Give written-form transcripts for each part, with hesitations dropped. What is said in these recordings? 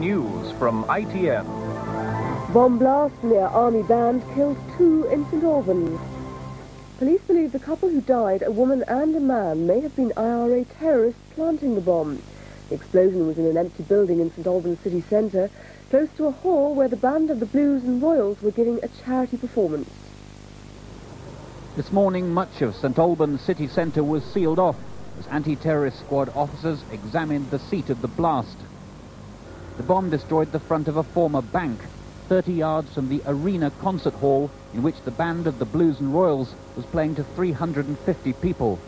News from ITN. Bomb blast near Army band kills 2 in St Albans. Police believe the couple who died, a woman and a man, may have been IRA terrorists planting the bomb. The explosion was in an empty building in St Albans city centre, close to a hall where the band of the Blues and Royals were giving a charity performance. This morning, much of St Albans city centre was sealed off as anti-terrorist squad officers examined the seat of the blast. The bomb destroyed the front of a former bank, 30 yards from the Arena concert hall in which the band of the Blues and Royals was playing to 350 people.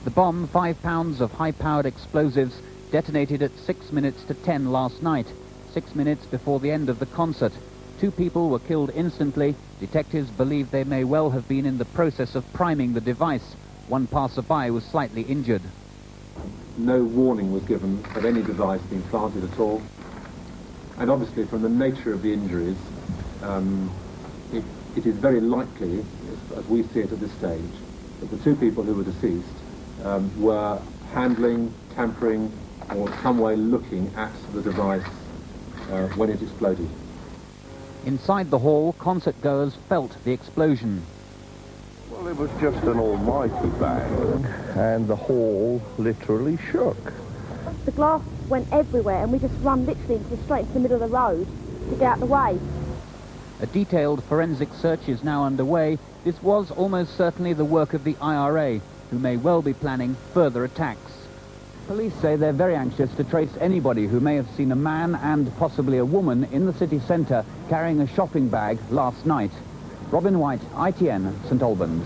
The bomb, 5 pounds of high-powered explosives, detonated at 6 minutes to 10 last night, 6 minutes before the end of the concert. 2 people were killed instantly. Detectives believe they may well have been in the process of priming the device. One passerby was slightly injured. No warning was given of any device being planted at all. And obviously, from the nature of the injuries, it is very likely, as we see it at this stage, that the 2 people who were deceased were handling, tampering, or some way looking at the device when it exploded. Inside the hall, concert-goers felt the explosion. Well, it was just an almighty bang, and the hall literally shook. The glass went everywhere, and we just run literally straight into the middle of the road to get out the way. A detailed forensic search is now underway. This was almost certainly the work of the IRA, who may well be planning further attacks. Police say they're very anxious to trace anybody who may have seen a man and possibly a woman in the city centre carrying a shopping bag last night. Robin White, ITN, St Albans.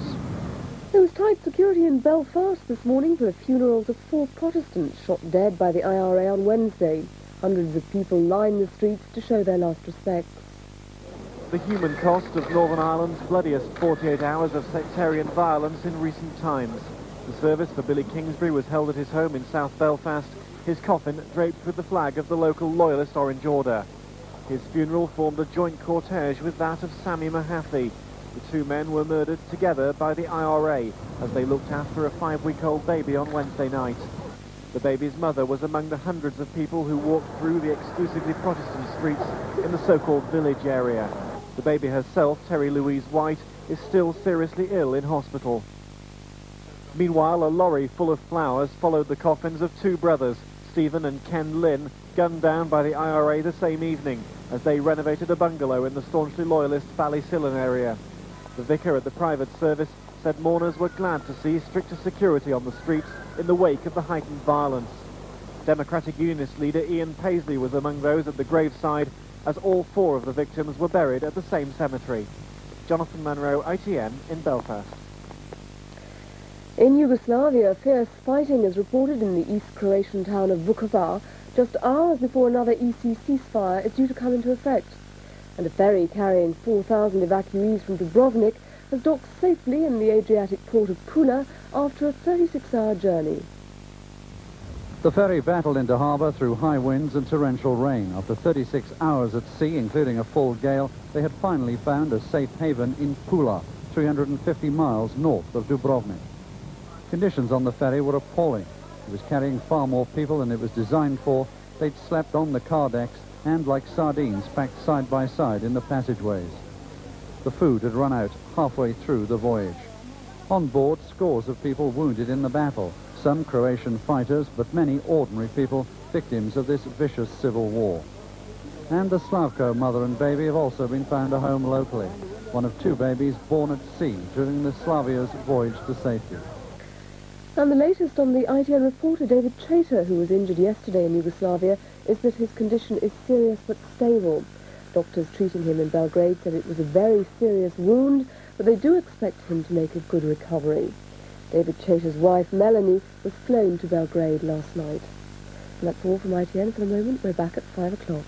There was tight security in Belfast this morning for the funerals of 4 Protestants shot dead by the IRA on Wednesday. Hundreds of people lined the streets to show their last respects. The human cost of Northern Ireland's bloodiest 48 hours of sectarian violence in recent times. The service for Billy Kingsbury was held at his home in South Belfast, his coffin draped with the flag of the local Loyalist Orange Order. His funeral formed a joint cortege with that of Sammy Mahaffey. The 2 men were murdered together by the IRA as they looked after a 5-week-old baby on Wednesday night. The baby's mother was among the hundreds of people who walked through the exclusively Protestant streets in the so-called village area. The baby herself, Terry Louise White, is still seriously ill in hospital. Meanwhile, a lorry full of flowers followed the coffins of 2 brothers, Stephen and Ken Lynn, gunned down by the IRA the same evening as they renovated a bungalow in the staunchly loyalist Ballysillan area. The vicar at the private service said mourners were glad to see stricter security on the streets in the wake of the heightened violence. Democratic Unionist leader Ian Paisley was among those at the graveside as all 4 of the victims were buried at the same cemetery. Jonathan MUNRO, ITN, in Belfast. In Yugoslavia, fierce fighting is reported in the East Croatian town of Vukovar, just hours before another EC ceasefire is due to come into effect. And a ferry carrying 4,000 evacuees from Dubrovnik has docked safely in the Adriatic port of Pula after a 36-hour journey. The ferry battled into harbour through high winds and torrential rain. After 36 hours at sea, including a full gale, they had finally found a safe haven in Pula, 350 miles north of Dubrovnik. Conditions on the ferry were appalling. It was carrying far more people than it was designed for. They'd slept on the car decks and like sardines packed side by side in the passageways. The food had run out halfway through the voyage. On board, scores of people wounded in the battle. Some Croatian fighters, but many ordinary people, victims of this vicious civil war. And the Slavko mother and baby have also been found a home locally. One of 2 babies born at sea during the Slavia's voyage to safety. And the latest on the ITN reporter David Chater, who was injured yesterday in Yugoslavia, is that his condition is serious but stable. Doctors treating him in Belgrade said it was a very serious wound, but they do expect him to make a good recovery. David Chater's wife, Melanie, was flown to Belgrade last night. And that's all from ITN for the moment. We're back at 5 o'clock.